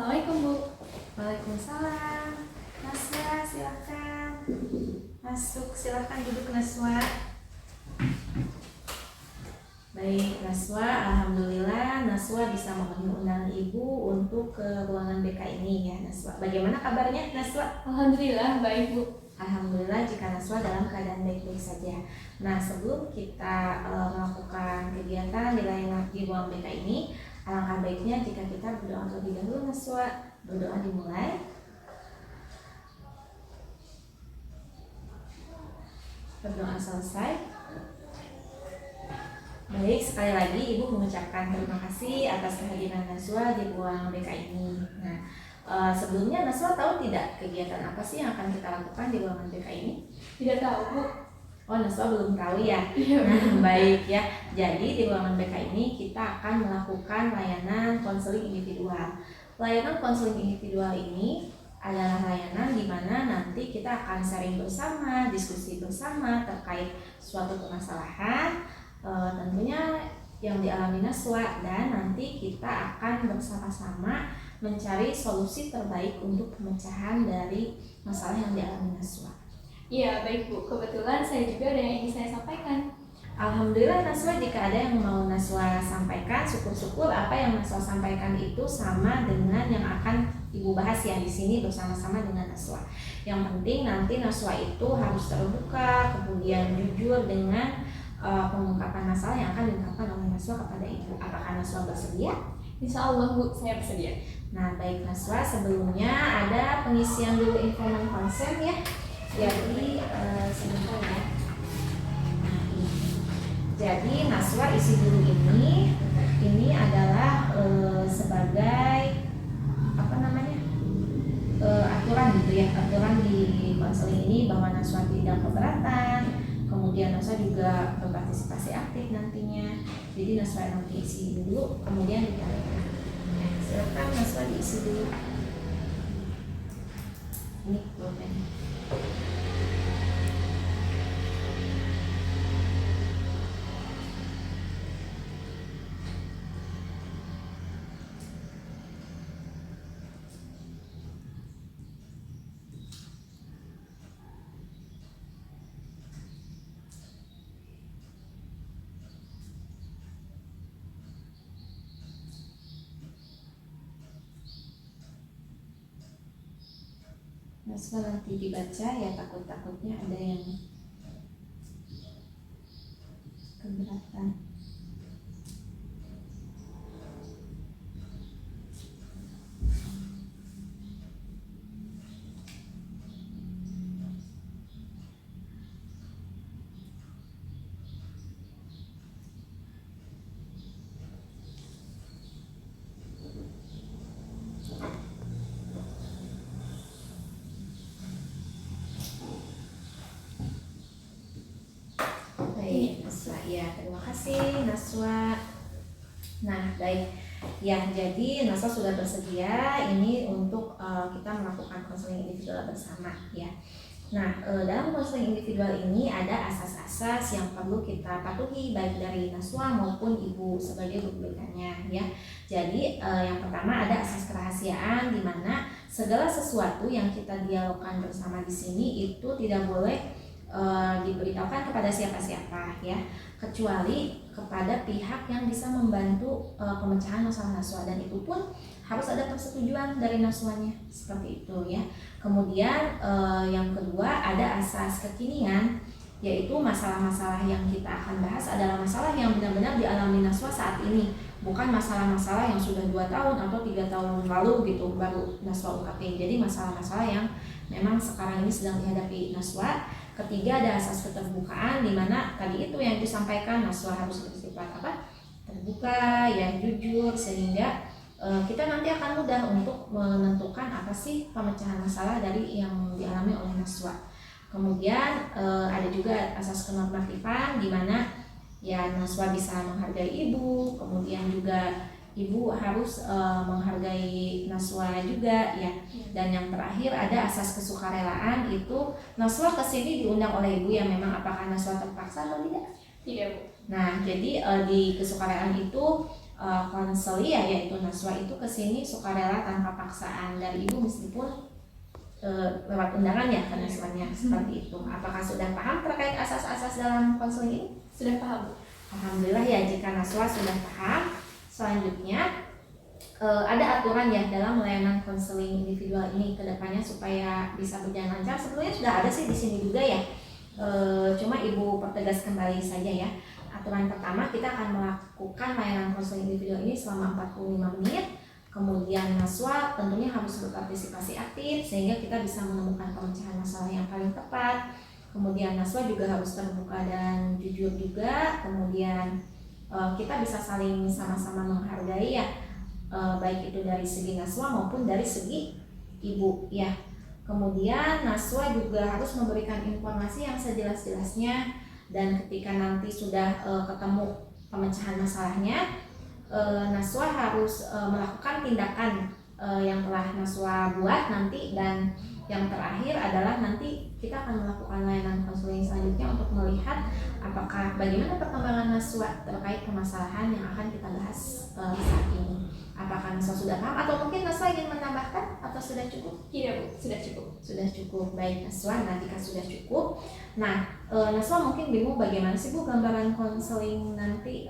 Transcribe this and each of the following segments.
Assalamualaikum Bu. Waalaikumsalam. Naswa, silakan masuk, silakan duduk Naswa. Baik Naswa, alhamdulillah Naswa bisa memenuhi undangan Ibu untuk ke ruangan BK ini ya Naswa. Bagaimana kabarnya Naswa? Alhamdulillah baik Bu. Alhamdulillah jika Naswa dalam keadaan baik-baik saja. Nah, sebelum kita melakukan kegiatan di ruang BK ini, alangkah baiknya jika kita berdoa terlebih dahulu Naswa. Berdoa dimulai. Berdoa selesai. Baik, sekali lagi Ibu mengucapkan terima kasih atas kehadiran Naswa di ruang BK ini. Nah, sebelumnya Naswa tahu tidak kegiatan apa sih yang akan kita lakukan di ruangan BK ini? Tidak tahu Bu. Oh, Naswa belum tahu ya? Iya Bu. Nah, baik ya. Jadi di ruangan BK ini kita akan melakukan layanan konseling individual. Layanan konseling individual ini adalah layanan di mana nanti kita akan sharing bersama, diskusi bersama terkait suatu permasalahan, tentunya yang dialami Naswa, dan nanti kita akan bersama-sama mencari solusi terbaik untuk pemecahan dari masalah yang dialami Naswa. Iya baik Bu, kebetulan saya juga ada yang ingin saya sampaikan. Alhamdulillah Naswa, jika ada yang mau Naswa sampaikan, syukur-syukur apa yang Naswa sampaikan itu sama dengan yang akan Ibu bahas ya di sini bersama-sama dengan Naswa. Yang penting nanti Naswa itu harus terbuka, kemudian jujur dengan pengungkapan masalah yang akan diungkapkan oleh Naswa kepada Ibu. Apakah Naswa bersedia? Insya Allah Bu, saya bersedia. Nah baik Naswa, sebelumnya ada pengisian dulu informan konsen ya. Jadi sebentar ya. Nah, ini. Jadi Naswa isi dulu ini. Ini adalah sebagai apa namanya aturan gitu ya, aturan di konseling ini bahwa Naswa tidak keberatan. Kemudian Naswa juga berpartisipasi aktif nantinya. Jadi Naswa nanti isi dulu, kemudian ditanya. Silakan Naswa diisi dulu. Ini pulpennya. Naswa nanti dibaca ya, takut-takutnya ada yang keberatan. Baik Naswa, ya terima kasih Naswa. Nah baik ya, jadi Naswa sudah bersedia ini untuk kita melakukan konseling individual bersama ya. Nah dalam konseling individual ini ada asas-asas yang perlu kita patuhi baik dari Naswa maupun Ibu sebagai guru BK-nya ya. Jadi yang pertama ada asas kerahasiaan, di mana segala sesuatu yang kita dialogkan bersama di sini itu tidak boleh diberitahukan kepada siapa-siapa ya, kecuali kepada pihak yang bisa membantu pemecahan masalah Naswa, dan itu pun harus ada persetujuan dari Naswanya seperti itu ya. Kemudian yang kedua ada asas kekinian, yaitu masalah-masalah yang kita akan bahas adalah masalah yang benar-benar dialami Naswa saat ini, bukan masalah-masalah yang sudah 2 tahun atau 3 tahun lalu gitu baru Naswa ungkapin. Jadi masalah-masalah yang memang sekarang ini sedang dihadapi Naswa. Ketiga ada asas keterbukaan, di mana tadi itu yang disampaikan Naswa harus bersifat terbuka ya, jujur, sehingga kita nanti akan mudah untuk menentukan apa sih pemecahan masalah dari yang dialami oleh Naswa. Kemudian ada juga asas kenormatifan, di mana ya Naswa bisa menghargai Ibu, kemudian juga Ibu harus menghargai Naswa juga ya. Dan yang terakhir ada asas kesukarelaan, itu Naswa kesini diundang oleh Ibu ya, memang apakah Naswa terpaksa atau tidak? Tidak Bu. Nah jadi di kesukarelaan itu konseli ya, yaitu Naswa itu kesini sukarela tanpa paksaan dari ibu meskipun lewat undangan ya karena Naswanya seperti itu. Apakah sudah paham terkait asas-asas dalam konseling ini? Sudah paham, Bu. Alhamdulillah ya, jika Naswa sudah paham. Selanjutnya ada aturan ya dalam layanan konseling individual ini ke depannya supaya bisa berjalan lancar. Sebetulnya sudah ada sih di sini juga ya. Cuma ibu pertegas kembali saja ya. Aturan pertama, kita akan melakukan layanan konseling individual ini selama 45 menit. Kemudian Naswa tentunya harus berpartisipasi aktif sehingga kita bisa menemukan pemecahan masalah yang paling tepat. Kemudian Naswa juga harus terbuka dan jujur juga. Kemudian kita bisa saling sama-sama menghargai ya, baik itu dari segi Naswa maupun dari segi ibu ya. Kemudian Naswa juga harus memberikan informasi yang sejelas-jelasnya, dan ketika nanti sudah ketemu pemecahan masalahnya, Naswa harus melakukan tindakan yang telah Naswa buat nanti. Dan yang terakhir adalah nanti kita akan melakukan layanan konseling selanjutnya untuk melihat apakah bagaimana perkembangan Naswa terkait permasalahan yang akan kita bahas saat ini. Apakah Naswa sudah paham atau mungkin Naswa ingin menambahkan atau sudah cukup? Tidak, Bu, sudah cukup. Sudah cukup. Baik Naswa, nah jika sudah cukup, nah Naswa mungkin bingung bagaimana sih Bu gambaran konseling nanti,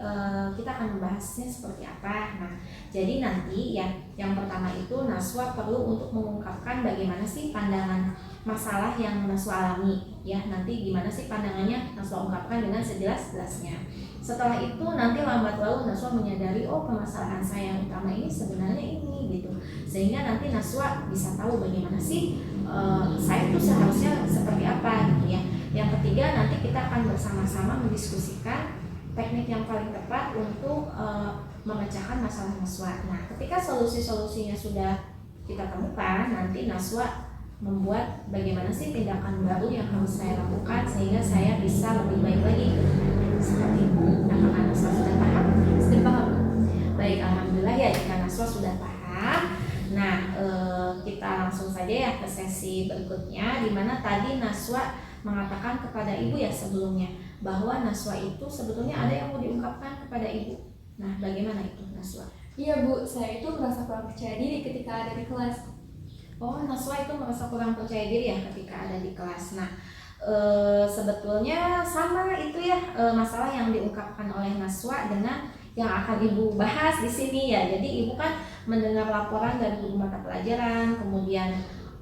kita akan membahasnya seperti apa. Nah jadi nanti ya, yang pertama itu Naswa perlu untuk mengungkapkan bagaimana sih pandangan masalah yang Naswa alami ya. Nanti gimana sih pandangannya, Naswa ungkapkan dengan sejelas-jelasnya. Setelah itu nanti lambat laun Naswa menyadari, oh permasalahan saya yang utama ini sebenarnya ini gitu, sehingga nanti Naswa bisa tahu bagaimana sih saya itu seharusnya seperti apa gitu ya. Yang ketiga, nanti kita akan bersama-sama mendiskusikan teknik yang paling tepat untuk memecahkan masalah Naswa. Nah ketika solusi-solusinya sudah kita temukan, nanti Naswa membuat bagaimana sih tindakan baru yang harus saya lakukan sehingga saya bisa lebih baik lagi seperti itu. Apakah Naswa sudah paham? Sudah paham. Baik, alhamdulillah ya jika Naswa sudah paham. Nah kita langsung saja ya ke sesi berikutnya, di mana tadi Naswa mengatakan kepada ibu ya sebelumnya bahwa Naswa itu sebetulnya ada yang mau diungkapkan kepada ibu. Nah bagaimana itu Naswa? Iya, Bu, saya itu merasa kurang percaya diri ketika ada di kelas. Oh, Naswa itu merasa kurang percaya diri ya ketika ada di kelas. Nah sebetulnya sama itu ya, masalah yang diungkapkan oleh Naswa dengan yang akan ibu bahas di sini ya. Jadi ibu kan mendengar laporan dari guru mata pelajaran, kemudian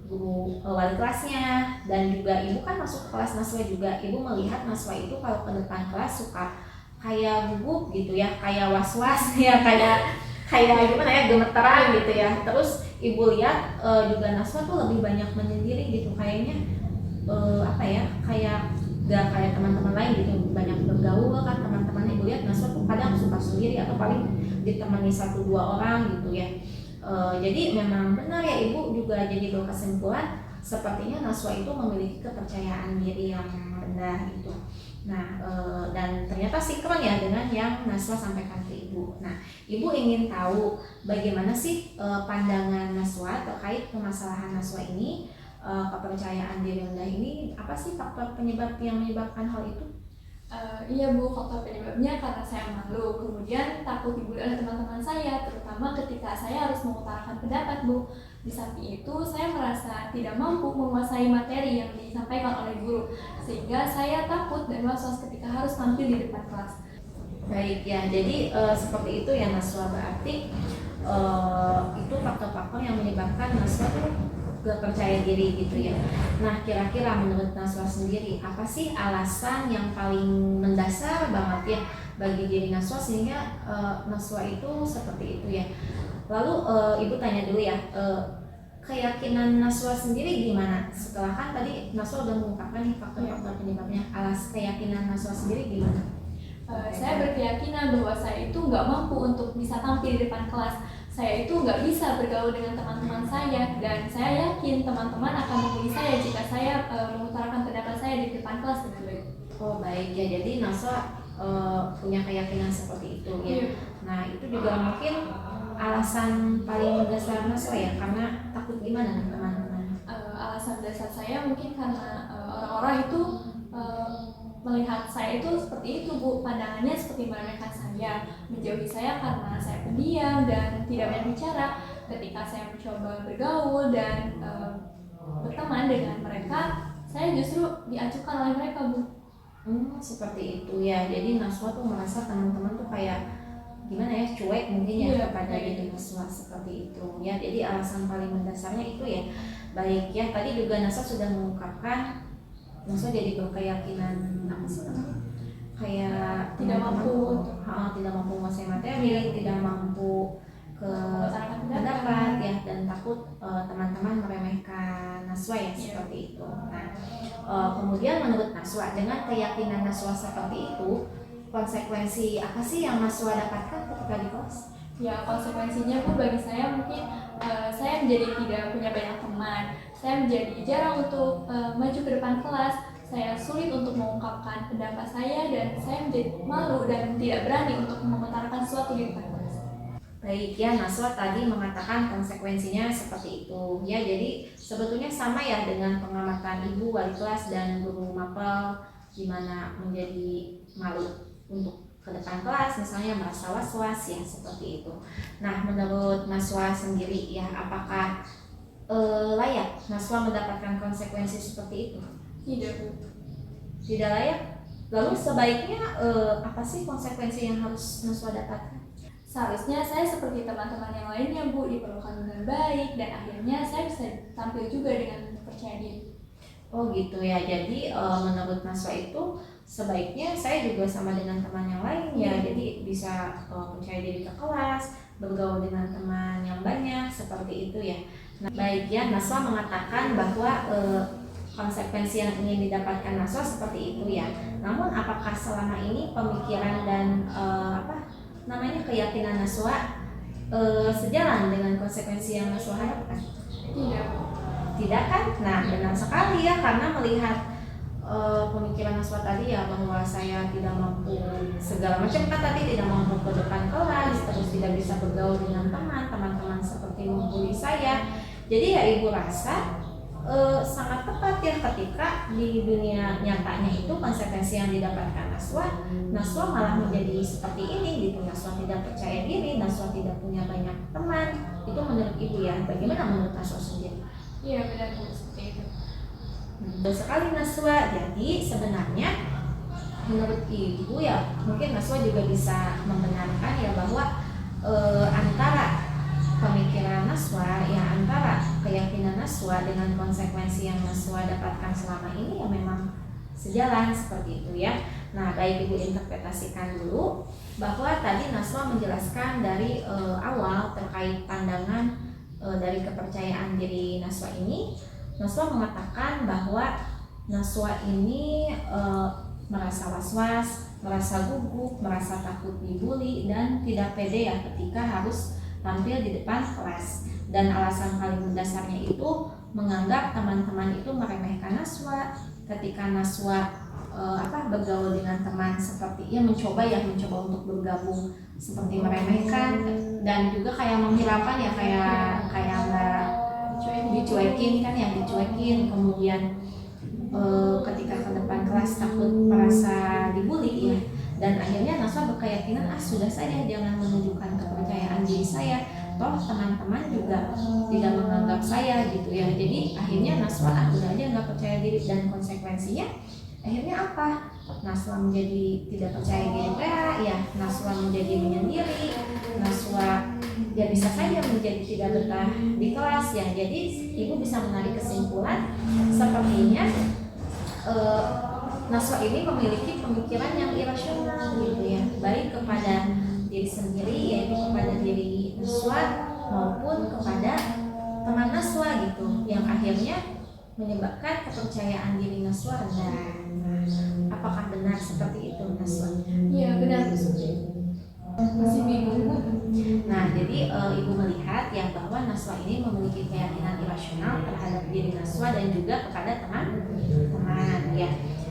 guru wali kelasnya, dan juga ibu kan masuk ke kelas Naswa juga. Ibu melihat Naswa itu kalau ke depan kelas suka kayak gugup gitu ya, kayak was-was ya, kayak gimana ya, gemeteran gitu ya. Terus ibu lihat juga Naswa tuh lebih banyak menyendiri gitu, kayaknya apa ya, kayak gak kayak teman-teman lain gitu, banyak bergaul kan teman-temannya. Ibu lihat Naswa tuh kadang suka sendiri atau paling ditemani 1-2 orang gitu ya. Jadi memang benar ya, ibu juga jadi berkesimpulan sepertinya Naswa itu memiliki kepercayaan diri yang rendah gitu. Nah dan ternyata sinkron ya dengan yang Naswa sampaikan ke ibu. Nah ibu ingin tahu bagaimana sih pandangan Naswa terkait permasalahan Naswa ini, kepercayaan diri rendah ini, apa sih faktor penyebab yang menyebabkan hal itu? Iya, Bu, faktor penyebabnya karena saya malu, kemudian takut dibully oleh teman-teman saya, terutama ketika saya harus mengutarakan pendapat, Bu. Di samping itu, saya merasa tidak mampu menguasai materi yang disampaikan oleh guru, sehingga saya takut dan was-was ketika harus tampil di depan kelas. Baik ya, jadi seperti itu ya Naswa, berarti itu faktor-faktor yang menyebabkan Naswa tuh gak percaya diri gitu ya. Nah kira-kira menurut Naswa sendiri, apa sih alasan yang paling mendasar banget ya bagi diri Naswa sehingga Naswa itu seperti itu ya. Lalu ibu tanya dulu ya, keyakinan Naswa sendiri gimana? Setelah kan tadi Naswa udah mengungkapkan nih faktor-faktor penyebabnya, keyakinan Naswa sendiri gimana? Saya berkeyakinan bahwa saya itu nggak mampu untuk bisa tampil di depan kelas. Saya itu nggak bisa bergaul dengan teman-teman saya, dan saya yakin teman-teman akan membuli saya jika saya mengutarakan pendapat saya di depan kelas dengan baik. Oh baik ya, jadi Naswa punya keyakinan seperti itu ya. Nah itu juga mungkin alasan paling mendasar Naswa ya, karena takut gimana teman-teman? Alasan dasar saya mungkin karena orang-orang itu melihat saya itu seperti itu Bu, pandangannya seperti meremehkan saya, menjauhi saya karena saya pendiam dan tidak banyak bicara. Ketika saya mencoba bergaul dan berteman dengan mereka, saya justru diacuhkan oleh mereka Bu. Seperti itu ya. Jadi Naswa tuh merasa teman-teman tuh kayak gimana ya, cuek mungkin ya kepada diri Naswa seperti itu ya. Jadi alasan paling mendasarnya itu ya. Baik ya, tadi juga Naswa sudah mengungkapkan Naswa jadi berkeyakinan apa sih namanya, kayak tidak mampu menguasai materi, tidak mampu ke pendapat ya, dan takut teman-teman meremehkan Naswa ya, seperti itu. Nah, kemudian menurut Naswa, dengan keyakinan Naswa seperti itu, konsekuensi apa sih yang Naswa dapatkan ketika di kelas? Ya, konsekuensinya pun bagi saya mungkin saya menjadi tidak punya banyak teman, saya menjadi jarang untuk maju ke depan kelas, saya sulit untuk mengungkapkan pendapat saya, dan saya menjadi malu dan tidak berani untuk mengutarakan sesuatu di depan kelas. Baik ya, Naswa tadi mengatakan konsekuensinya seperti itu ya. Jadi sebetulnya sama ya dengan pengamatan ibu wali kelas dan guru mapel, di mana menjadi malu untuk ke depan kelas, misalnya merasa was-was ya, seperti itu. Nah, menurut Naswa sendiri ya, apakah layak Naswa mendapatkan konsekuensi seperti itu? Tidak Bu. Tidak layak. Lalu sebaiknya apa sih konsekuensi yang harus Naswa dapatkan? Seharusnya saya seperti teman-teman yang lainnya Bu, diperlakukan dengan baik, dan akhirnya saya bisa tampil juga dengan percaya diri. Oh gitu ya. Jadi menurut Naswa itu sebaiknya saya juga sama dengan teman yang lain ya. Jadi bisa percaya diri ke kelas, bergaul dengan teman yang banyak, seperti itu ya. Nah, baik ya, Naswa mengatakan bahwa konsekuensi yang ingin didapatkan Naswa seperti itu ya. Namun apakah selama ini pemikiran dan keyakinan Naswa sejalan dengan konsekuensi yang Naswa harapkan? Tidak kan? Nah, benar sekali ya, karena melihat pemikiran Naswa tadi ya, bahwa saya tidak mampu segala macam kan tadi, tidak mampu ke depan kelas, terus tidak bisa bergaul dengan teman-teman seperti membuli saya. Jadi ya ibu rasa sangat tepat ya ketika di dunia nyatanya itu konsekuensi yang didapatkan Naswa malah menjadi seperti ini gitu. Naswa tidak percaya diri, Naswa tidak punya banyak teman. Itu menurut ibu ya. Bagaimana menurut Naswa sendiri? Iya benar Bu, seperti itu. Betul sekali Naswa. Jadi sebenarnya menurut ibu ya, mungkin Naswa juga bisa membenarkan ya bahwa antara pemikiran Naswa ya, antara keyakinan Naswa dengan konsekuensi yang Naswa dapatkan selama ini ya memang sejalan, seperti itu ya. Nah, baik ibu interpretasikan dulu bahwa tadi Naswa menjelaskan dari awal terkait pandangan dari kepercayaan diri Naswa ini. Naswa mengatakan bahwa Naswa ini merasa was-was, merasa gugup, merasa takut dibully, dan tidak pede ya ketika harus tampil di depan kelas. Dan alasan paling mendasarnya itu menganggap teman-teman itu meremehkan Naswa. Ketika Naswa bergaul dengan teman seperti mencoba untuk bergabung, seperti meremehkan dan juga kayak menghiraukan ya, kayak nggak dicuekin kan ya, dicuekin. Kemudian ketika ke depan kelas takut merasa dibully ya. Dan akhirnya Naswa berkeyakinan sudah saja, jangan menunjukkan kepercayaan diri saya, toh teman-teman juga tidak menganggap saya gitu ya. Jadi akhirnya Naswa udah aja nggak percaya diri, dan konsekuensinya akhirnya apa? Naswa menjadi tidak percaya diri ya, Naswa menjadi menyendiri, Naswa ya bisa saja menjadi tidak betah di kelas ya. Jadi ibu bisa menarik kesimpulan sepertinya Naswa ini memiliki pemikiran yang irasional gitu ya, baik kepada diri sendiri, yaitu kepada diri Naswa, maupun kepada teman Naswa gitu, yang akhirnya menyebabkan kepercayaan diri Naswa rendah. Apakah benar seperti itu Naswa? Iya benar, masih bingung Bu. Nah, jadi ibu melihat ya bahwa Naswa ini memiliki keyakinan irasional terhadap diri Naswa dan juga kepada teman-teman ya.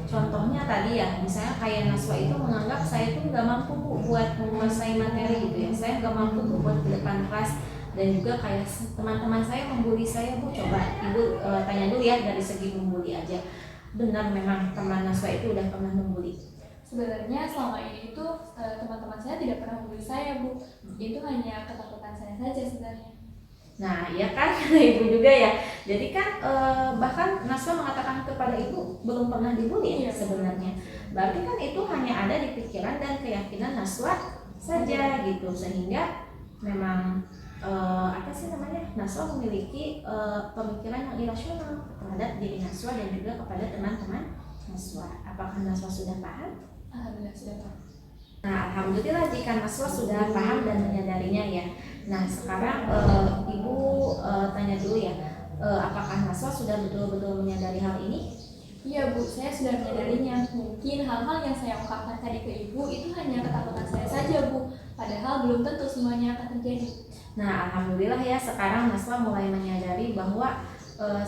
Contohnya tadi ya, misalnya kayak Naswa itu menganggap saya tuh nggak mampu buat menguasai materi gitu ya, saya nggak mampu buat ke depan kelas. Dan juga kayak teman-teman saya membuli saya, Bu, coba ibu tanya dulu ya dari segi membuli aja. benar memang teman Naswa itu udah pernah membuli? Sebenarnya selama ini itu teman-teman saya tidak pernah membuli saya, Bu. Itu hanya ketakutan saya saja sebenarnya. Nah, ya kan, ibu juga ya. Jadi kan bahkan Naswa mengatakan kepada ibu belum pernah dibully ya sebenarnya. Berarti kan itu hanya ada di pikiran dan keyakinan Naswa saja gitu, sehingga memang Naswa memiliki pemikiran yang irasional terhadap diri Naswa dan juga kepada teman-teman Naswa. Apakah Naswa sudah paham? Alhamdulillah sudah paham. Nah, alhamdulillah jika Naswa sudah paham dan menyadarinya ya. Nah, sekarang ibu tanya dulu ya, apakah Naswa sudah betul-betul menyadari hal ini? Iya, Bu, saya sudah menyadarinya. Mungkin hal-hal yang saya ungkapkan tadi ke ibu itu hanya ketakutan saya saja, Bu. Padahal belum tentu semuanya akan terjadi. Nah, alhamdulillah ya, sekarang Naswa mulai menyadari bahwa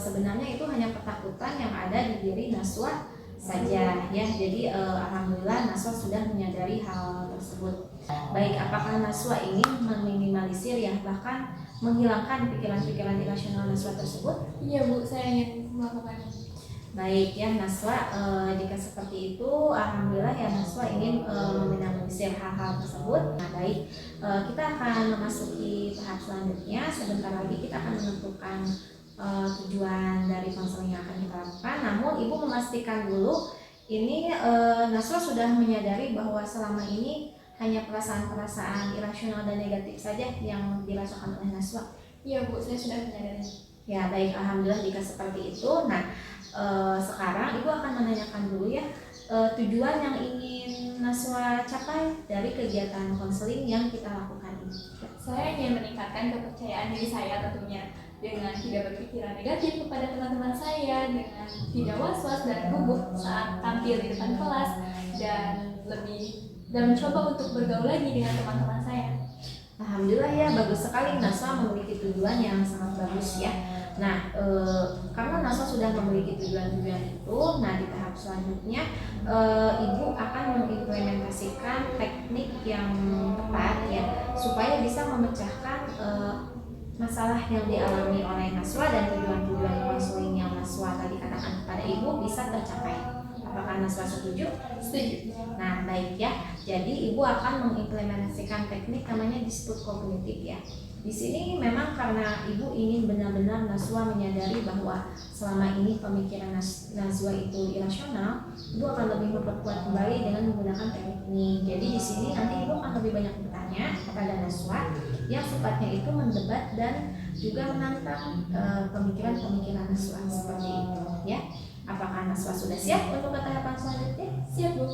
sebenarnya itu hanya ketakutan yang ada di diri Naswa saja ya. Jadi alhamdulillah Naswa sudah menyadari hal tersebut. Baik, apakah Naswa ingin meminimalisir ya, bahkan menghilangkan pikiran-pikiran irasional Naswa tersebut? Iya, Bu, saya ingin melakukannya. Baik ya Naswa, jika seperti itu alhamdulillah ya Naswa ingin meminimalisir hal-hal tersebut. Nah baik, kita akan memasuki tahap selanjutnya. Sebentar lagi kita akan menentukan tujuan dari konseling yang akan kita lakukan. Namun ibu memastikan dulu ini Naswa sudah menyadari bahwa selama ini hanya perasaan-perasaan irasional dan negatif saja yang dirasakan oleh Naswa. Iya, Bu, saya sudah menyadari. Ya baik, alhamdulillah jika seperti itu. Nah sekarang ibu akan menanyakan dulu ya, tujuan yang ingin Naswa capai dari kegiatan konseling yang kita lakukan ini. Saya ingin meningkatkan kepercayaan diri saya tentunya dengan tidak berpikiran negatif kepada teman-teman saya, dengan tidak was-was dan gugup saat tampil di depan kelas, dan mencoba untuk bergaul lagi dengan teman-teman saya. Alhamdulillah ya, bagus sekali Naswa memiliki tujuan yang sangat bagus ya. Nah, karena Naswa sudah memiliki tujuan-tujuan itu, nah di tahap selanjutnya ibu akan mengimplementasikan teknik yang tepat ya, supaya bisa memecahkan masalah yang dialami oleh Naswa dan tujuan-tujuan konseling yang Naswa tadi katakan kepada ibu bisa tercapai. Apakah Naswa setuju? Setuju. Nah baik ya, jadi ibu akan mengimplementasikan teknik namanya dispute kognitif ya. Di sini memang karena ibu ingin benar-benar Naswa menyadari bahwa selama ini pemikiran Naswa itu irasional, ibu akan lebih memperkuat kembali dengan menggunakan teknik ini. Jadi di sini nanti ibu akan lebih banyak bertanya kepada Naswa yang sifatnya itu mendebat dan juga menantang pemikiran-pemikiran Naswa seperti itu ya. Apakah Naswa sudah siap untuk ke tahapan selanjutnya? Siap, Bu.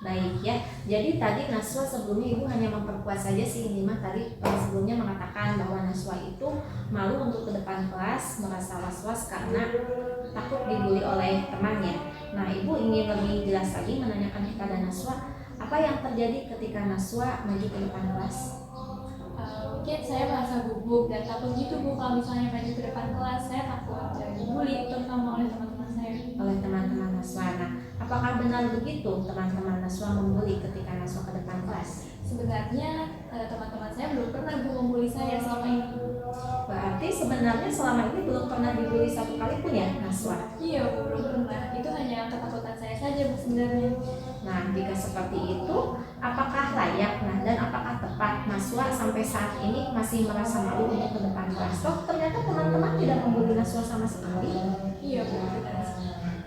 Baik ya, jadi tadi Naswa sebelumnya ibu hanya memperkuat saja sih, ini mah tadi sebelumnya mengatakan bahwa Naswa itu malu untuk ke depan kelas, merasa was-was karena takut dibully oleh temannya. Nah ibu ingin lebih jelas lagi menanyakan kepada Naswa, apa yang terjadi ketika Naswa maju ke depan kelas? Mungkin saya merasa gugup dan takut gitu, Bu, kalau misalnya maju ke depan kelas. Saya takut dibully terutama oleh teman-teman saya. Oleh teman-teman Naswa. Nah, apakah benar begitu teman-teman Naswa membuli ketika Naswa ke depan kelas? Sebenarnya teman-teman saya belum pernah, Bu, membuli saya selama ini. Berarti sebenarnya selama ini belum pernah dibully satu kali pun ya Naswa? Iya, Bu, belum pernah. Itu hanya ketakutan saya saja, Bu, sebenarnya. Nah, jika seperti itu, apakah layak dan apakah tepat Naswa sampai saat ini masih merasa malu untuk ke depan kelas? Toh ternyata teman-teman tidak membuli Naswa sama sekali. Iya, Bu, benar.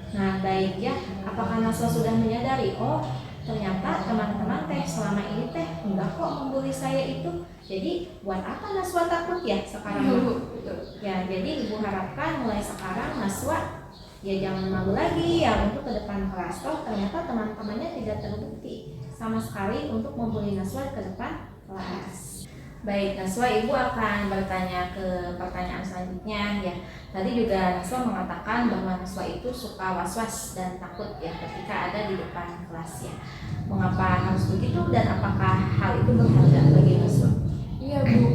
Nah, baik ya, apakah Naswa sudah menyadari, oh ternyata teman-teman selama ini enggak kok membuli saya itu. Jadi buat apa Naswa takut ya sekarang? Iya, Bu, betul. Ya, jadi ibu harapkan mulai sekarang Naswa ya jangan malu lagi ya untuk ke depan kelas. Toh ternyata teman-temannya tidak terbukti sama sekali untuk membuli Naswa ke depan kelas. Baik Naswa, ibu akan bertanya ke pertanyaan selanjutnya ya. Tadi juga Naswa mengatakan bahwa Naswa itu suka was-was dan takut ya ketika ada di depan kelas ya. Mengapa harus begitu dan apakah hal itu berharga bagi Naswa? Iya, Bu,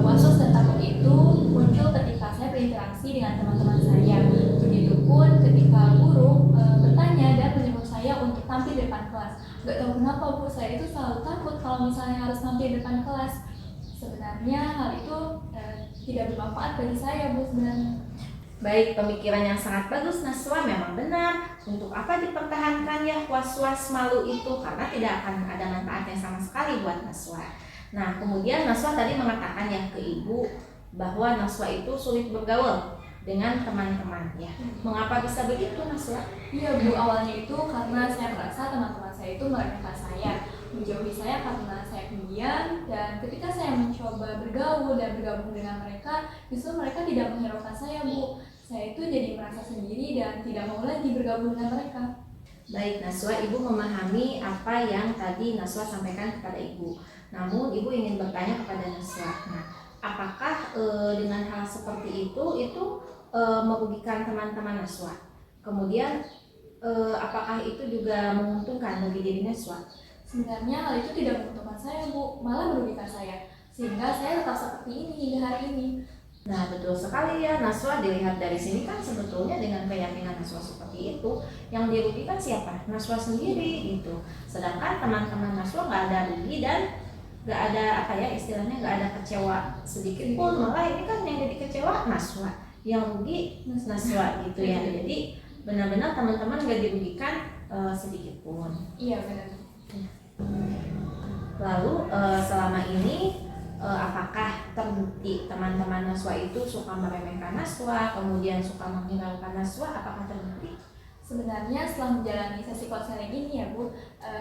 was-was dan takut itu muncul ketika saya berinteraksi dengan teman-teman saya. Begitupun ketika guru bertanya dan menyuruh saya untuk tampil di depan kelas. Gak tahu kenapa, Bu, saya itu selalu takut kalau misalnya harus tampil di depan kelas. Sebenarnya hal itu tidak bermanfaat bagi saya, Bu, sebenarnya. Baik, pemikiran yang sangat bagus Naswa, memang benar. Untuk apa dipertahankan ya was-was malu itu, karena tidak akan ada manfaatnya sama sekali buat Naswa. Nah, kemudian Naswa tadi mengatakan ya ke ibu bahwa Naswa itu sulit bergaul dengan teman-teman ya. Mengapa bisa begitu Naswa? Iya Bu, awalnya itu karena saya merasa teman-teman saya itu meremehkan saya, menjauhi saya karena saya pendiam, dan ketika saya mencoba bergaul dan bergabung dengan mereka, justru mereka tidak menghiraukan saya Bu. Saya itu jadi merasa sendiri dan tidak mau lagi bergabung dengan mereka. Baik Naswa, ibu memahami apa yang tadi Naswa sampaikan kepada ibu. Namun ibu ingin bertanya kepada Naswa, nah, apakah dengan hal seperti itu merugikan teman-teman Naswa? Kemudian apakah itu juga menguntungkan bagi diri Naswa? Sebenarnya hal itu tidak menguntungkan saya Bu, malah merugikan saya, sehingga saya tetap seperti ini hingga hari ini. Nah, betul sekali ya Naswa, dilihat dari sini kan sebetulnya dengan keyakinan Naswa seperti itu, yang dirugikan siapa? Naswa sendiri gitu. Sedangkan teman-teman Naswa nggak ada rugi dan nggak ada apa ya istilahnya, nggak ada kecewa sedikit pun, malah ini kan yang jadi kecewa Naswa, yang rugi Naswa gitu ya. Jadi benar-benar teman-teman nggak dirugikan sedikit pun. Iya benar. Lalu selama ini apakah terbukti teman-teman Naswa itu suka meremehkan Naswa, kemudian suka menghiraukan Naswa, apakah terbukti? Sebenarnya setelah menjalani sesi konseling ini ya Bu,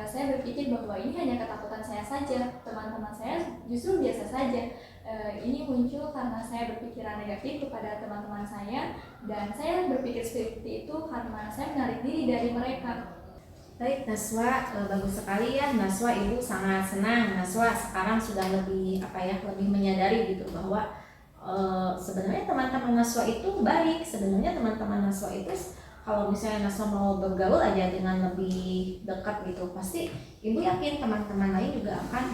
saya berpikir bahwa ini hanya ketakutan saya saja. Teman-teman saya justru biasa saja. Ini muncul karena saya berpikiran negatif kepada teman-teman saya, dan saya berpikir seperti itu karena saya menarik diri dari mereka. Baik Naswa, bagus sekali ya Naswa, ibu sangat senang Naswa sekarang sudah lebih lebih menyadari gitu bahwa sebenarnya teman-teman Naswa itu baik. Sebenarnya teman-teman Naswa itu kalau misalnya Naswa mau bergaul aja dengan lebih dekat gitu, pasti ibu yakin teman-teman lain juga akan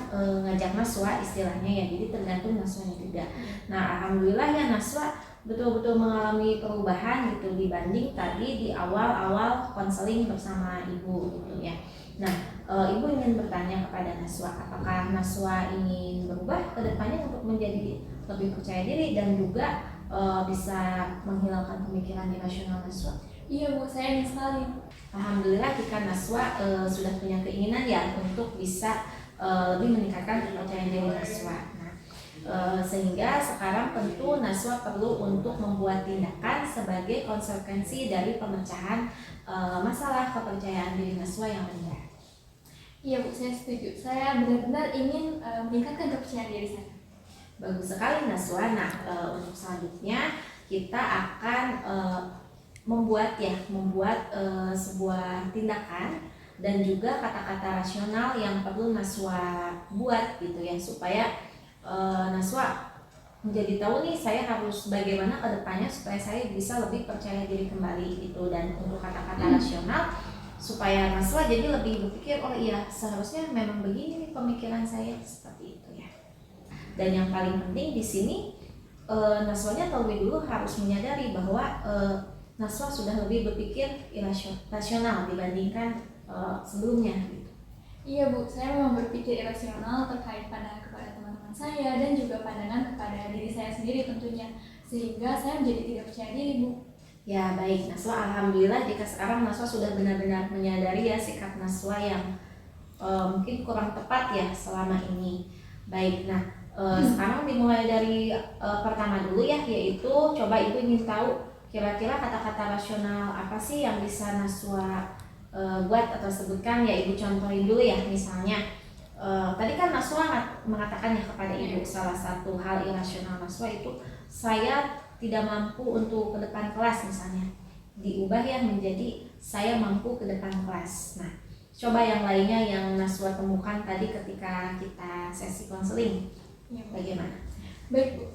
ngajak Naswa istilahnya ya. Jadi tergantung Naswanya juga. Nah, alhamdulillah ya Naswa betul-betul mengalami perubahan gitu dibanding tadi di awal-awal konseling bersama ibu gitu ya. Nah, ibu ingin bertanya kepada Naswa, apakah Naswa ingin berubah ke depannya untuk menjadi lebih percaya diri dan juga bisa menghilangkan pemikiran irasional Naswa? Iya Bu, saya ingin sekali. Alhamdulillah jika Naswa sudah punya keinginan ya untuk bisa lebih meningkatkan kepercayaan diri Naswa. Sehingga sekarang tentu Naswa perlu untuk membuat tindakan sebagai konsekuensi dari pemecahan masalah kepercayaan diri Naswa yang rendah. Iya Bu, saya setuju. Saya benar-benar ingin meningkatkan kepercayaan diri saya. Bagus sekali Naswa. Nah, untuk selanjutnya kita akan membuat sebuah tindakan dan juga kata-kata rasional yang perlu Naswa buat gitu ya, supaya Naswa menjadi tahu nih saya harus bagaimana ke depannya supaya saya bisa lebih percaya diri kembali gitu. Dan untuk kata-kata rasional supaya Naswa jadi lebih berpikir, oh iya seharusnya memang begini nih pemikiran saya, seperti itu ya. Dan yang paling penting di sini Naswanya terlebih dulu harus menyadari bahwa Naswa sudah lebih berpikir rasional dibandingkan sebelumnya gitu. Iya Bu, saya memang berpikir irasional terkait pandangan kepada teman-teman saya dan juga pandangan kepada diri saya sendiri tentunya, sehingga saya menjadi tidak percaya diri Bu. Ya baik Naswa, alhamdulillah jika sekarang Naswa sudah benar-benar menyadari ya sikap Naswa yang mungkin kurang tepat ya selama ini. Baik, nah sekarang dimulai dari pertama dulu ya, yaitu coba ibu ingin tahu kira-kira kata-kata rasional apa sih yang bisa Naswa buat atau sebutkan ya. Ibu contohin dulu ya, misalnya tadi kan Naswa mengatakan ya kepada ibu salah satu hal irasional Naswa itu saya tidak mampu untuk ke depan kelas, misalnya diubah ya menjadi saya mampu ke depan kelas. Nah, coba yang lainnya yang Naswa temukan tadi ketika kita sesi konseling, bagaimana? Baik Bu,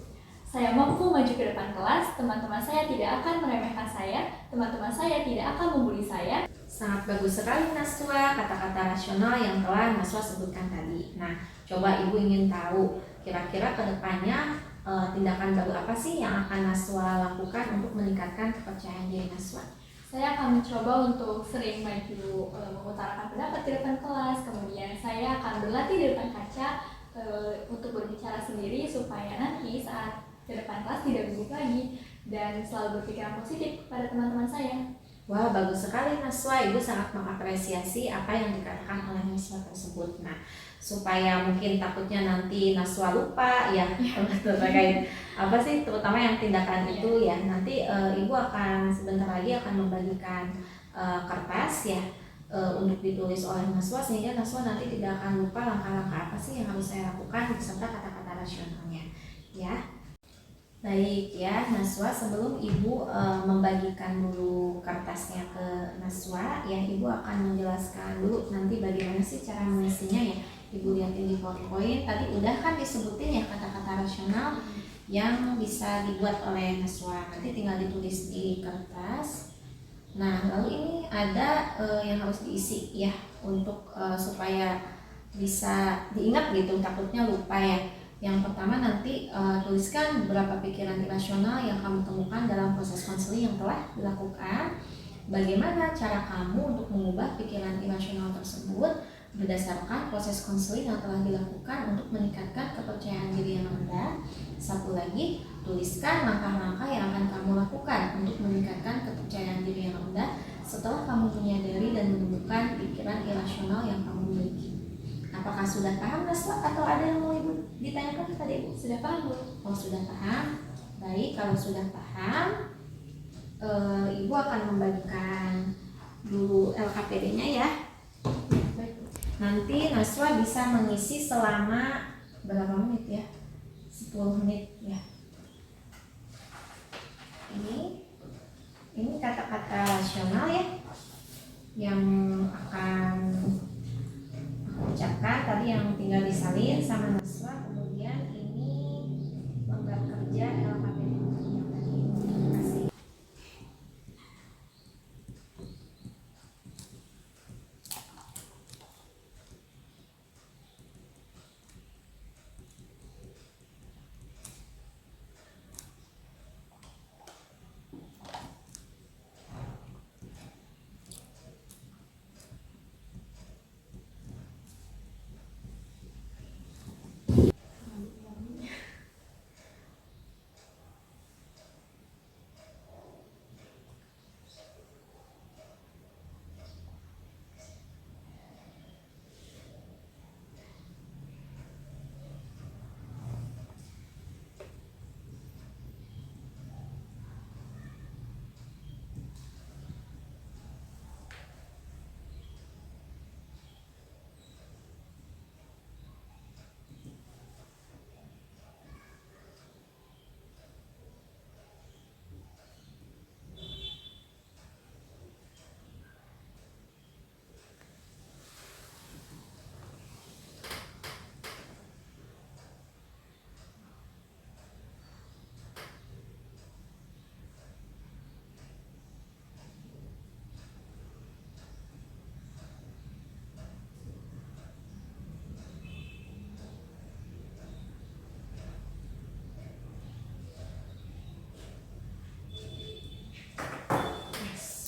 saya mampu maju ke depan kelas, teman-teman saya tidak akan meremehkan saya, teman-teman saya tidak akan membuli saya. Sangat bagus sekali Naswa, kata-kata rasional yang telah Naswa sebutkan tadi. Nah, coba ibu ingin tahu kira-kira ke depannya tindakan baru apa sih yang akan Naswa lakukan untuk meningkatkan kepercayaan diri Naswa? Saya akan mencoba untuk sering maju mengutarakan pendapat di depan kelas, kemudian saya akan berlatih di depan kaca untuk berbicara sendiri supaya nanti saat ke depan kelas tidak gugup lagi. dan selalu berpikiran positif pada teman-teman saya. Wah, bagus sekali Naswa. Ibu sangat mengapresiasi apa yang dikatakan oleh Naswa tersebut. Nah, supaya mungkin takutnya nanti Naswa lupa ya terkait apa sih, terutama yang tindakan itu ya. Nanti Ibu akan sebentar lagi akan membagikan kertas ya untuk ditulis oleh Naswa, sehingga Naswa nanti tidak akan lupa langkah-langkah apa sih yang harus saya lakukan beserta kata-kata rasionalnya ya. Baik ya Naswa, sebelum Ibu membagikan dulu kertasnya ke Naswa ya, Ibu akan menjelaskan dulu nanti bagaimana sih cara mengisinya ya. Ibu lihatin di PowerPoint tadi udah kan disebutin ya kata-kata rasional yang bisa dibuat oleh Naswa, nanti tinggal ditulis di kertas. Nah lalu ini ada yang harus diisi ya untuk supaya bisa diingat gitu, takutnya lupa ya. Yang pertama nanti tuliskan beberapa pikiran irasional yang kamu temukan dalam proses konseling yang telah dilakukan. Bagaimana cara kamu untuk mengubah pikiran irasional tersebut berdasarkan proses konseling yang telah dilakukan untuk meningkatkan kepercayaan diri yang rendah. Satu lagi, tuliskan langkah-langkah yang akan kamu lakukan untuk meningkatkan kepercayaan diri yang rendah setelah kamu menyadari dan menemukan pikiran irasional yang kamu miliki. Apakah sudah paham Naswa atau ada yang mau Ibu ditanyakan kepada Ibu? Sudah paham Bu? Oh sudah paham. Baik, kalau sudah paham, Ibu akan membagikan dulu LKPD-nya ya. Baik Bu. Nanti Naswa bisa mengisi selama berapa menit ya? 10 menit ya. Ini kata-kata rasional ya yang akan ucapkan tadi, yang tinggal disalin sama Naswa. Kemudian ini lembar kerja LKPD yang tadi. Terima kasih.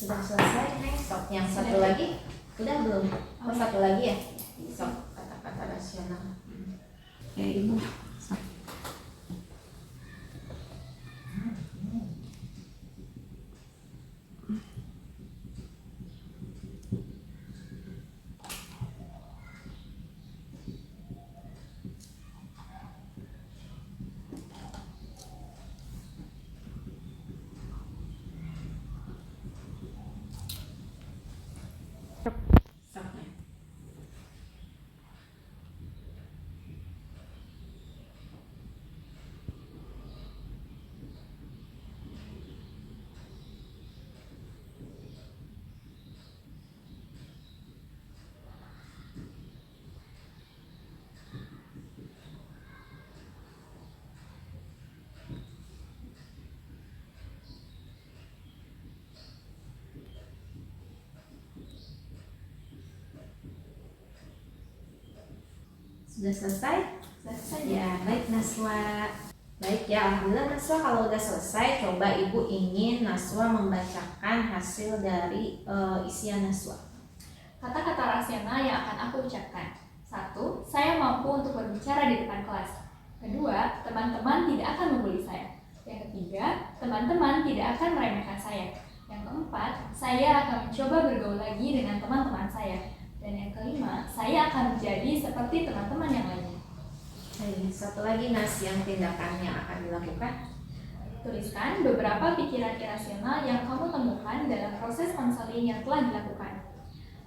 Sudah selesai, sok yang satu lagi udah belum? Oh satu lagi ya, sok kata-kata rasional. Ibu sok. Soknya. Sudah selesai? Sudah selesai Ya, baik Naswa. Baik ya, alhamdulillah Naswa, kalau udah selesai, coba Ibu ingin Naswa membacakan hasil dari isian Naswa. Kata-kata rasional yang akan aku ucapkan. 1. Saya mampu untuk berbicara di depan kelas. 2. Teman-teman tidak akan membuli saya. Yang ketiga, teman-teman tidak akan meremehkan saya. Yang keempat, saya akan mencoba bergaul lagi dengan teman-teman saya. Dan yang kelima, saya akan menjadi seperti teman-teman yang lainnya. Satu lagi Nas, yang tindakan yang akan dilakukan. Tuliskan beberapa pikiran irasional yang kamu temukan dalam proses konseling yang telah dilakukan.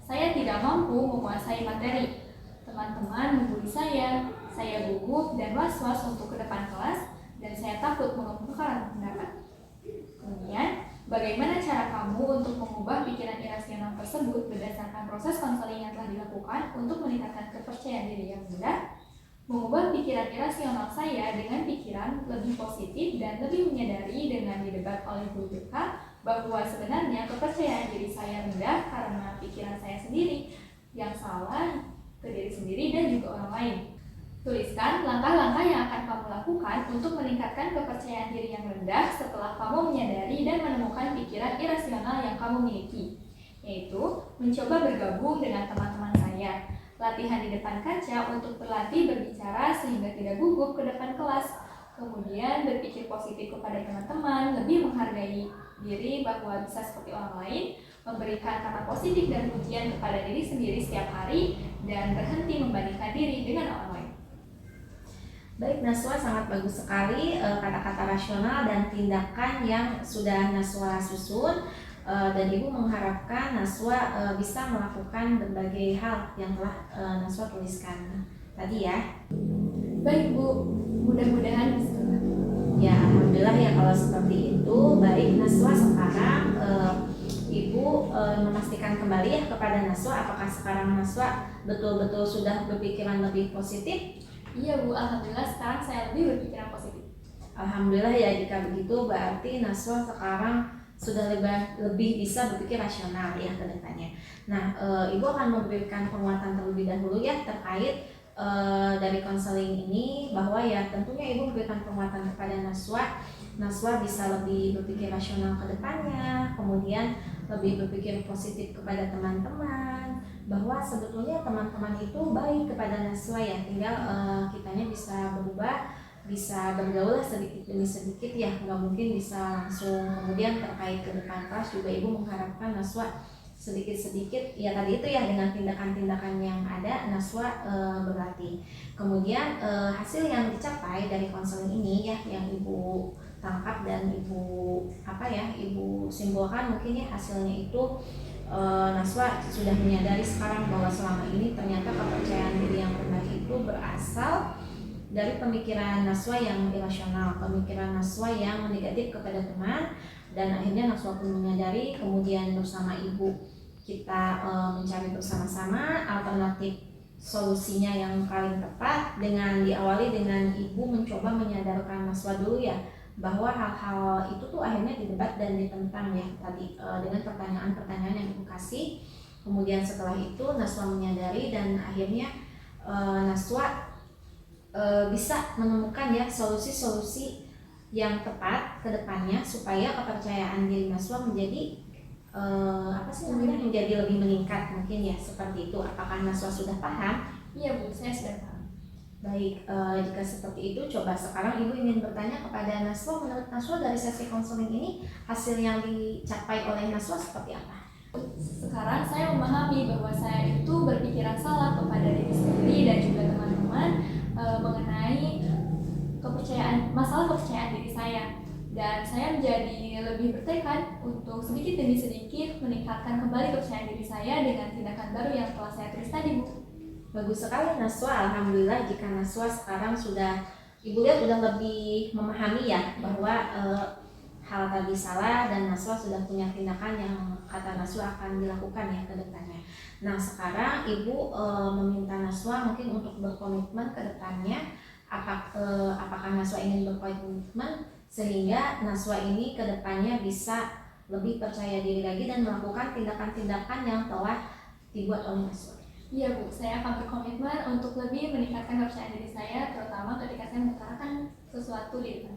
Saya tidak mampu menguasai materi. Teman-teman membuli saya gugup dan was-was untuk ke depan kelas, dan saya takut mengemukakan pendapat. Kemudian, bagaimana cara kamu untuk mengubah pikiran irasional tersebut berdasarkan proses konseling yang telah dilakukan untuk meningkatkan kepercayaan diri yang rendah? Mengubah pikiran irasional saya dengan pikiran lebih positif dan lebih menyadari dengan didebat oleh guru BK bahwa sebenarnya kepercayaan diri saya rendah karena pikiran saya sendiri yang salah ke diri sendiri dan juga orang lain. Tuliskan langkah-langkah yang akan kamu lakukan untuk meningkatkan kepercayaan diri yang rendah setelah kamu menyadari dan menemukan pikiran irasional yang kamu miliki, yaitu mencoba bergabung dengan teman-teman saya, latihan di depan kaca untuk berlatih berbicara sehingga tidak gugup ke depan kelas, kemudian berpikir positif kepada teman-teman, lebih menghargai diri bahwa bisa seperti orang lain, memberikan kata positif dan pujian kepada diri sendiri setiap hari, dan berhenti membandingkan diri dengan orang lain. Baik Naswa, sangat bagus sekali kata-kata rasional dan tindakan yang sudah Naswa susun, dan Ibu mengharapkan Naswa bisa melakukan berbagai hal yang telah Naswa tuliskan tadi ya. Baik Bu, mudah-mudahan bisa. Ya, alhamdulillah ya kalau seperti itu. Baik Naswa, sekarang Ibu memastikan kembali ya kepada Naswa, apakah sekarang Naswa betul-betul sudah berpikiran lebih positif? Iya Bu, alhamdulillah sekarang saya lebih berpikiran positif. Alhamdulillah ya, jika begitu berarti Naswa sekarang sudah lebih bisa berpikir rasional ya ke depannya. Nah, Ibu akan memberikan penguatan terlebih dahulu ya terkait dari konseling ini, bahwa ya tentunya Ibu memberikan penguatan kepada Naswa bisa lebih berpikir rasional ke depannya, kemudian lebih berpikir positif kepada teman-teman, bahwa sebetulnya teman-teman itu baik kepada Naswa ya, tinggal kitanya bisa berubah, bisa bergaul sedikit demi sedikit ya, nggak mungkin bisa langsung. Kemudian terkait ke depan kelas juga Ibu mengharapkan Naswa sedikit-sedikit ya tadi itu ya, dengan tindakan-tindakan yang ada Naswa berlatih. Kemudian hasil yang dicapai dari konseling ini ya, yang Ibu tangkap dan Ibu simpulkan mungkin ya hasilnya itu, Naswa sudah menyadari sekarang bahwa selama ini ternyata kepercayaan diri yang rendah itu berasal dari pemikiran Naswa yang irasional, pemikiran Naswa yang negatif kepada teman, dan akhirnya Naswa pun menyadari. Kemudian bersama Ibu kita mencari bersama-sama alternatif solusinya yang paling tepat, dengan diawali dengan Ibu mencoba menyadarkan Naswa dulu ya, bahwa hal-hal itu tuh akhirnya didebat dan ditentang ya tadi dengan pertanyaan-pertanyaan yang Ibu kasih. Kemudian setelah itu Naswa menyadari dan akhirnya Naswa bisa menemukan ya solusi-solusi yang tepat ke depannya supaya kepercayaan diri Naswa menjadi menjadi lebih meningkat mungkin ya, seperti itu. Apakah Naswa sudah paham? Iya Bu, saya sudah paham. Baik, jika seperti itu, coba sekarang Ibu ingin bertanya kepada Naswa, menurut Naswa dari sesi konseling ini hasil yang dicapai oleh Naswa seperti apa? Sekarang saya memahami bahwa saya itu berpikiran salah kepada diri sendiri dan juga teman-teman mengenai masalah kepercayaan diri saya, dan saya menjadi lebih bertekad untuk sedikit demi sedikit meningkatkan kembali kepercayaan diri saya dengan tindakan baru yang telah saya tulis tadi Bu. Bagus sekali Naswa, alhamdulillah jika Naswa sekarang sudah, Ibu lihat sudah lebih memahami ya bahwa hal tadi salah, dan Naswa sudah punya tindakan yang kata Naswa akan dilakukan ya ke depannya. Nah sekarang Ibu meminta Naswa mungkin untuk berkomitmen ke depannya. Apakah Naswa ingin berkomitmen sehingga Naswa ini ke depannya bisa lebih percaya diri lagi dan melakukan tindakan-tindakan yang telah dibuat oleh Naswa? Iya Bu, saya akan berkomitmen untuk lebih meningkatkan kepercayaan diri saya, terutama ketika saya mengutarakan sesuatu di depan.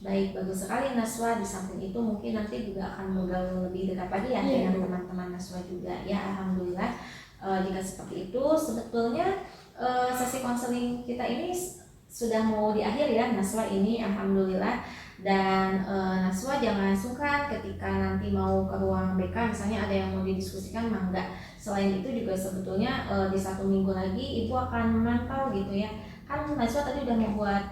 Baik, bagus sekali Naswa. Di samping itu mungkin nanti juga akan bergaul lebih dekat lagi ya dengan teman-teman Naswa juga ya, alhamdulillah. Jika seperti itu, sebetulnya sesi konseling kita ini sudah mau di akhir ya Naswa ini, alhamdulillah. Dan Naswa jangan sungkan ketika nanti mau ke ruang BK, misalnya ada yang mau didiskusikan, mangga. Selain itu juga sebetulnya di 1 minggu lagi ibu akan memantau gitu ya. Kan Naswa tadi udah membuat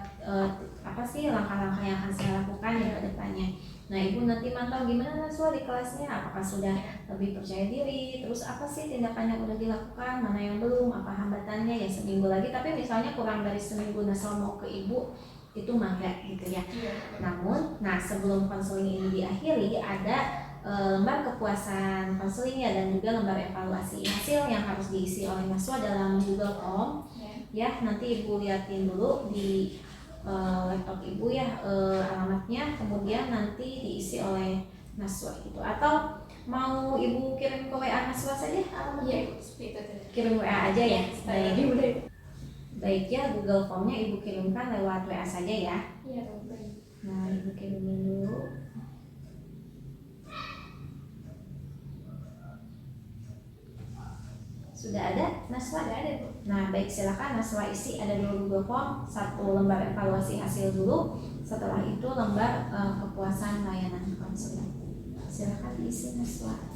apa sih langkah-langkah yang akan saya lakukan ya ke depannya. Nah ibu nanti mantau gimana Naswa di kelasnya, apakah sudah lebih percaya diri, terus apa sih tindakan yang udah dilakukan, mana yang belum, apa hambatannya ya. Seminggu lagi, tapi misalnya kurang dari seminggu Naswa mau ke ibu, itu mangga gitu ya. Namun, nah sebelum konseling ini diakhiri ada lembar kepuasan konselingnya dan juga lembar evaluasi hasil yang harus diisi oleh Naswa dalam Google Form. Ya, nanti ibu liatin dulu di laptop ibu ya alamatnya, kemudian nanti diisi oleh Naswa gitu. Atau mau ibu kirim ke WA Naswa saja alamatnya? Kirim WA aja ya. Baik ya, Google Formnya ibu kirimkan lewat WA saja ya. Iya, baik. Nah, ibu kirimin dulu. Sudah ada Naswa? Sudah ada, Bu. Nah, baik, silakan Naswa isi, ada 2 Google Form, 1 lembar evaluasi hasil dulu, setelah itu lembar kepuasan layanan konseling. Silakan diisi Naswa.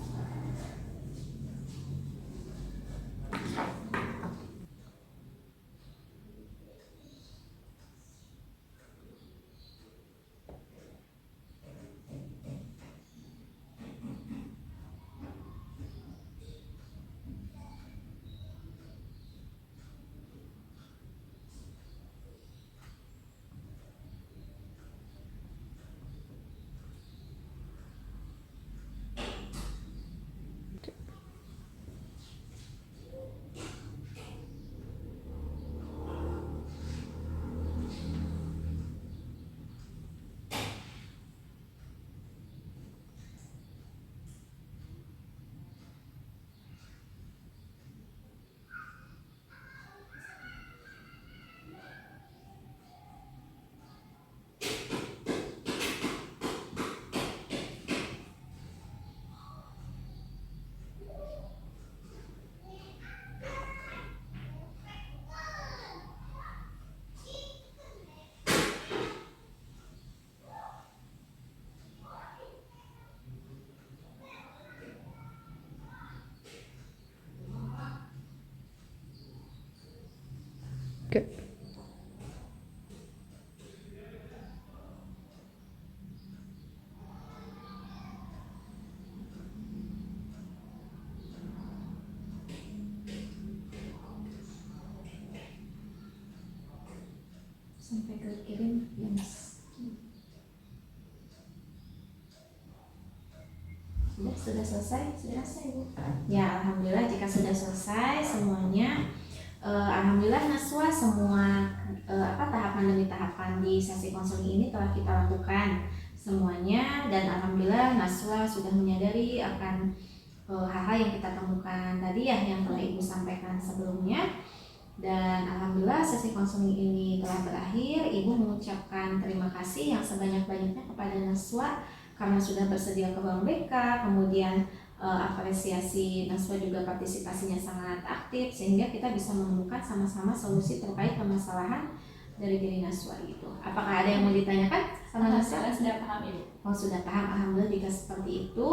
Sampai ke kirim ya Mas. Sudah selesai? Sudah selesai Bu. Ya, alhamdulillah jika sudah selesai semuanya. Alhamdulillah Naswa semua tahapan demi tahapan di sesi konseling ini telah kita lakukan semuanya, dan alhamdulillah Naswa sudah menyadari akan hal-hal yang kita temukan tadi ya, yang telah Ibu sampaikan sebelumnya. Dan alhamdulillah sesi konseling ini telah berakhir. Ibu mengucapkan terima kasih yang sebanyak-banyaknya kepada Naswa karena sudah bersedia ke ruang BK, kemudian apresiasi Naswa juga partisipasinya sangat aktif sehingga kita bisa menemukan sama-sama solusi terkait permasalahan dari diri Naswa gitu. Apakah ada yang mau ditanyakan sama Naswa? Sudah paham Ibu. Oh, sudah paham. Alhamdulillah jika seperti itu.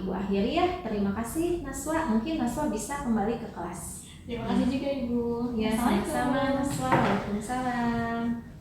Ibu akhiri ya. Terima kasih Naswa. Mungkin Naswa bisa kembali ke kelas. Terima kasih juga Ibu. Ya, sama-sama Naswa. Waalaikumsalam.